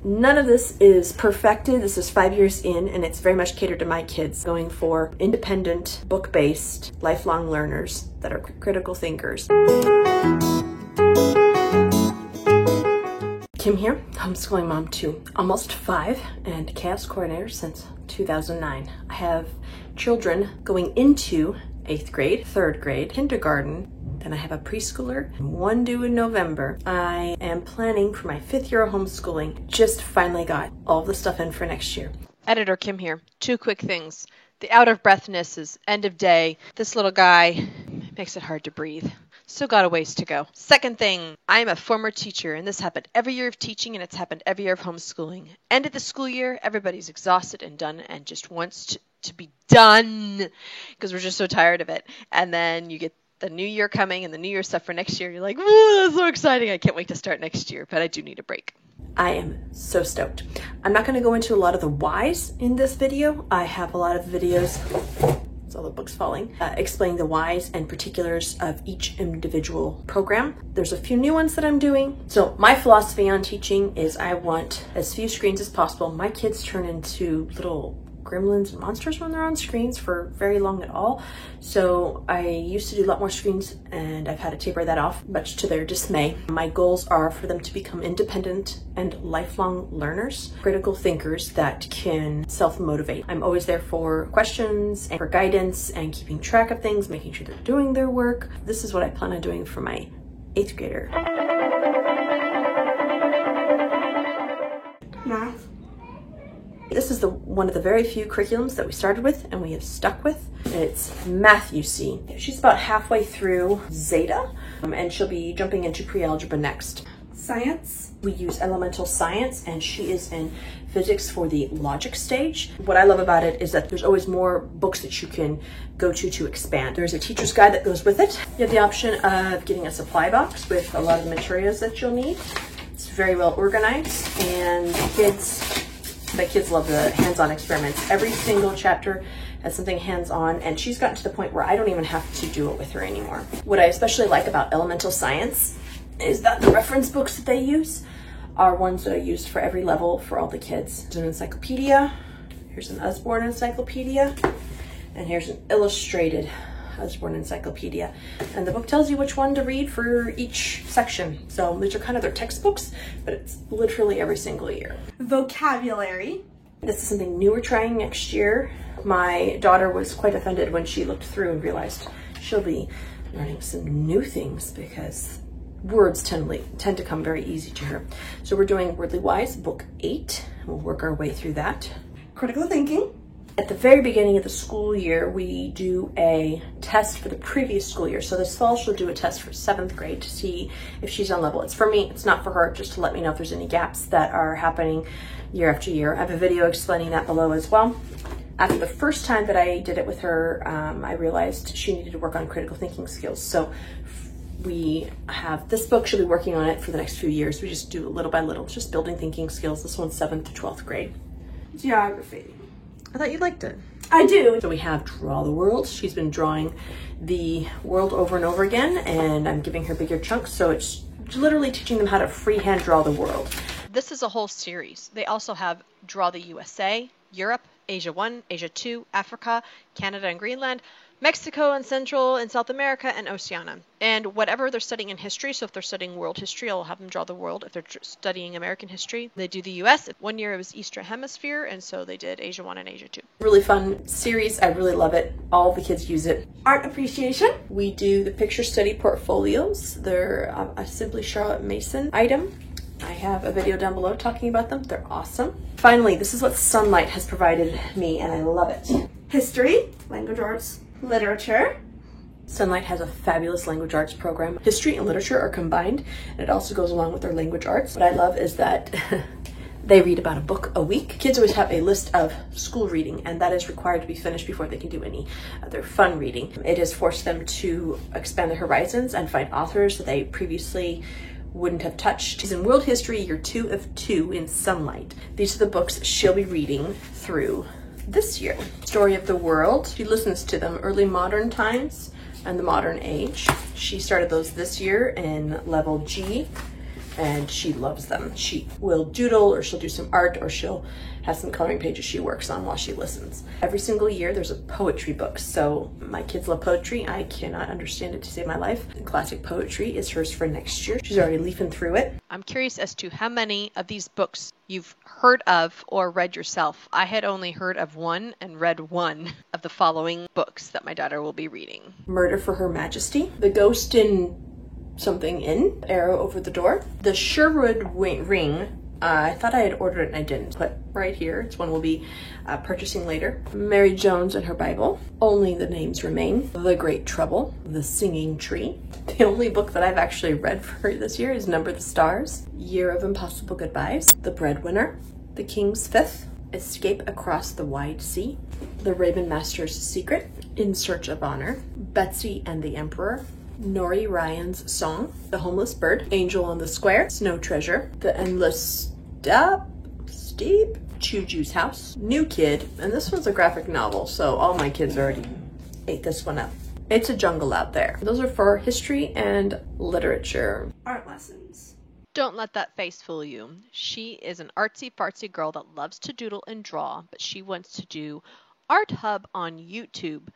None of this is perfected. This is 5 years in, and it's very much catered to my kids, going for independent, book-based, lifelong learners that are critical thinkers. Kim here, homeschooling mom to almost 5 and chaos coordinator since 2009. I have children going into 8th grade, 3rd grade, kindergarten, then I have a preschooler, 1 due in November. I am planning for my 5th year of homeschooling. Just finally got all the stuff in for next year. Editor Kim here. 2 quick things. The out of breathness is end of day. This little guy makes it hard to breathe. Still got a ways to go. Second thing, I am a former teacher, and this happened every year of teaching, and it's happened every year of homeschooling. End of the school year, everybody's exhausted and done and just wants to be done because we're just so tired of it. And then you get the new year coming and the new year stuff for next year. You're like, whoa, that's so exciting. I can't wait to start next year, but I do need a break. I am so stoked. I'm not going to go into a lot of the whys in this video. I have a lot of videos, it's all the books falling, explaining the whys and particulars of each individual program. There's a few new ones that I'm doing. So my philosophy on teaching is I want as few screens as possible. My kids turn into little gremlins and monsters when they're on screens for very long at all. So I used to do a lot more screens, and I've had to taper that off, much to their dismay. My goals are for them to become independent and lifelong learners, critical thinkers that can self-motivate. I'm always there for questions and for guidance and keeping track of things, making sure they're doing their work. This is what I plan on doing for my 8th grader. Math. This is one of the very few curriculums that we started with and we have stuck with. It's math, you see. She's about halfway through Zeta, and she'll be jumping into pre-algebra next. Science. We use elemental science, and she is in physics for the logic stage. What I love about it is that there's always more books that you can go to expand. There's a teacher's guide that goes with it. You have the option of getting a supply box with a lot of the materials that you'll need. It's very well organized, and my kids love the hands-on experiments. Every single chapter has something hands-on, and she's gotten to the point where I don't even have to do it with her anymore. What I especially like about elemental science is that the reference books that they use are ones that I used for every level for all the kids. There's an encyclopedia, here's an Usborne encyclopedia, and here's an illustrated Usborne encyclopedia. And the book tells you which one to read for each section. So these are kind of their textbooks, but it's literally every single year. Vocabulary. This is something new we're trying next year. My daughter was quite offended when she looked through and realized she'll be learning some new things because words tend to come very easy to her. So we're doing Wordly Wise, book 8. We'll work our way through that. Critical thinking. At the very beginning of the school year, we do a test for the previous school year. So this fall, she'll do a test for 7th grade to see if she's on level. It's for me, it's not for her, just to let me know if there's any gaps that are happening year after year. I have a video explaining that below as well. After the first time that I did it with her, I realized she needed to work on critical thinking skills. So we have this book, she'll be working on it for the next few years. We just do it little by little, just building thinking skills. This one's 7th to 12th grade. Geography. I thought you liked it. I do. So we have Draw the World. She's been drawing the world over and over again, and I'm giving her bigger chunks, so it's literally teaching them how to freehand draw the world. This is a whole series. They also have Draw the USA, Europe, Asia 1, Asia 2, Africa, Canada and Greenland, Mexico and Central and South America, and Oceania. And whatever they're studying in history, so if they're studying world history, I'll have them draw the world. If they're studying American history, they do the US. 1 year it was Eastern Hemisphere, and so they did Asia 1 and Asia 2. Really fun series. I really love it. All the kids use it. Art appreciation. We do the picture study portfolios. They're a Simply Charlotte Mason item. I have a video down below talking about them. They're awesome. Finally, this is what Sunlight has provided me, and I love it. History, language arts, literature. Sunlight has a fabulous language arts program. History and literature are combined, and it also goes along with their language arts. What I love is that they read about a book a week. Kids always have a list of school reading, and that is required to be finished before they can do any other fun reading. It has forced them to expand their horizons and find authors that they previously wouldn't have touched. She's in World History, year 2 of 2 in Sunlight. These are the books she'll be reading through this year. Story of the World. She listens to them. Early Modern Times and the Modern Age. She started those this year in level G. and she loves them. She will doodle, or she'll do some art, or she'll have some coloring pages she works on while she listens. Every single year there's a poetry book. So my kids love poetry. I cannot understand it to save my life. Classic poetry is hers for next year. She's already leafing through it. I'm curious as to how many of these books you've heard of or read yourself. I had only heard of one and read one of the following books that my daughter will be reading. Murder for Her Majesty, The Ghost in Something Inn, Arrow Over the Door, The Sherwood Ring. I thought I had ordered it and I didn't, but right here, it's one we'll be purchasing later. Mary Jones and Her Bible, Only the Names Remain, The Great Trouble, The Singing Tree. The only book that I've actually read for this year is Number the Stars, Year of Impossible Goodbyes, The Breadwinner, The King's Fifth, Escape Across the Wide Sea, The Raven Master's Secret, In Search of Honor, Betsy and the Emperor, Nori Ryan's Song, The Homeless Bird, Angel on the Square, Snow Treasure, The Endless Steep, Choo-Choo's House, New Kid, and this one's a graphic novel, so all my kids already ate this one up. It's a jungle out there. Those are for history and literature. Art lessons. Don't let that face fool you. She is an artsy-fartsy girl that loves to doodle and draw, but she wants to do Art Hub on YouTube.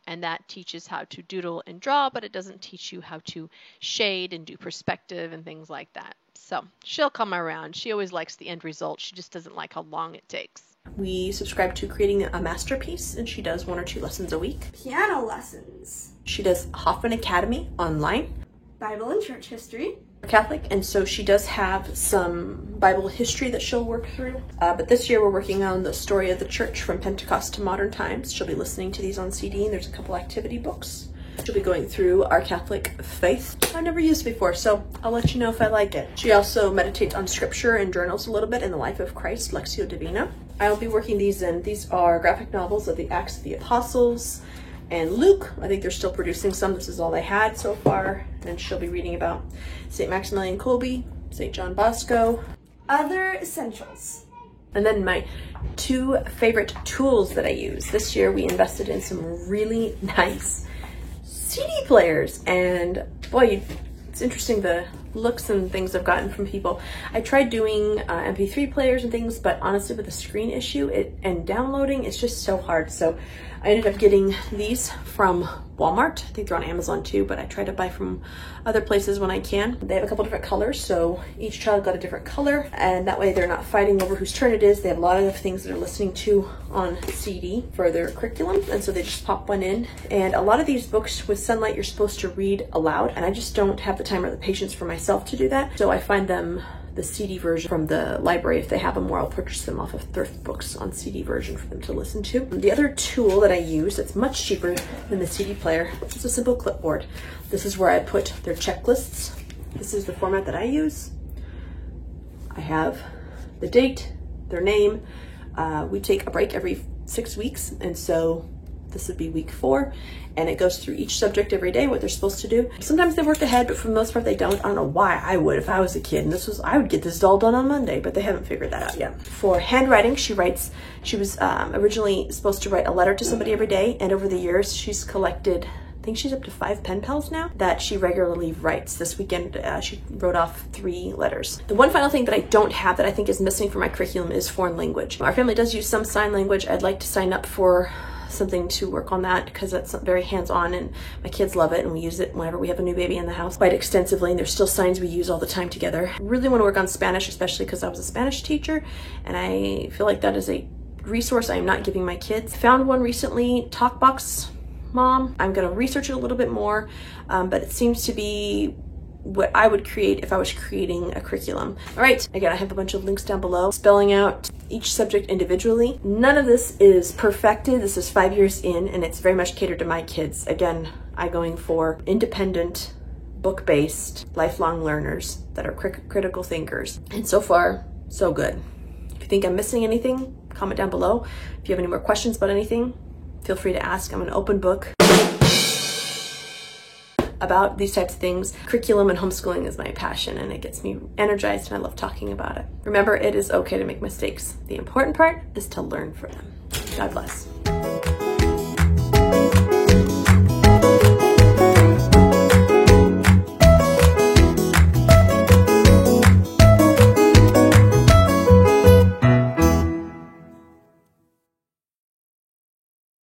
And that teaches how to doodle and draw, but it doesn't teach you how to shade and do perspective and things like that. So she'll come around. She always likes the end result. She just doesn't like how long it takes. We subscribe to Creating a Masterpiece, and she does 1 or 2 lessons a week. Piano lessons. She does Hoffman Academy online. Bible and church history. Catholic, and so she does have some Bible history that she'll work through. But this year we're working on the story of the church from Pentecost to modern times. She'll be listening to these on CD, and there's a couple activity books. She'll be going through our Catholic faith. I've never used it before, so I'll let you know if I like it. She also meditates on scripture and journals a little bit in the life of Christ, Lectio Divina. I'll be working these in. These are graphic novels of the Acts of the Apostles and Luke. I think they're still producing some. This is all they had so far. And she'll be reading about St. Maximilian Kolbe, St. John Bosco. Other essentials. And then my 2 favorite tools that I use. This year we invested in some really nice CD players. And boy, it's interesting the looks and things I've gotten from people. I tried doing MP3 players and things, but honestly with the screen issue and downloading, it's just so hard. So I ended up getting these from Walmart. I think they're on Amazon too, but I try to buy from other places when I can. They have a couple different colors, so each child got a different color, and that way they're not fighting over whose turn it is. They have a lot of things that they're listening to on CD for their curriculum, and so they just pop one in. And a lot of these books with Sunlight, you're supposed to read aloud, and I just don't have the time or the patience for myself to do that. So I find them the CD version from the library if they have them, or I'll purchase them off of Thrift Books on CD version for them to listen to. The other tool that I use that's much cheaper than the CD player is a simple clipboard. This is where I put their checklists. This is the format that I use. I have the date, their name. We take a break every 6 weeks, and so this would be week 4, and it goes through each subject every day, what they're supposed to do. Sometimes they work ahead, but for the most part they don't. I don't know why. I would if I was a kid, and I would get this all done on Monday, but they haven't figured that out yet. For handwriting, she was originally supposed to write a letter to somebody every day, and over the years she's collected, I think she's up to 5 pen pals now that she regularly writes. This weekend she wrote off 3 letters. The one final thing that I don't have that I think is missing from my curriculum is foreign language. Our family does use some sign language. I'd like to sign up for something to work on that because that's very hands-on, and my kids love it, and we use it whenever we have a new baby in the house quite extensively, and there's still signs we use all the time together. I really want to work on Spanish, especially because I was a Spanish teacher, and I feel like that is a resource I am not giving my kids. Found one recently, TalkBox Mom. I'm going to research it a little bit more, but it seems to be what I would create if I was creating a curriculum. All right, again, I have a bunch of links down below spelling out each subject individually. None of this is perfected. This is 5 years in, and it's very much catered to my kids. Again, I'm going for independent, book-based, lifelong learners that are critical thinkers. And so far, so good. If you think I'm missing anything, comment down below. If you have any more questions about anything, feel free to ask. I'm an open book about these types of things. Curriculum and homeschooling is my passion, and it gets me energized, and I love talking about it. Remember, it is okay to make mistakes. The important part is to learn from them. God bless.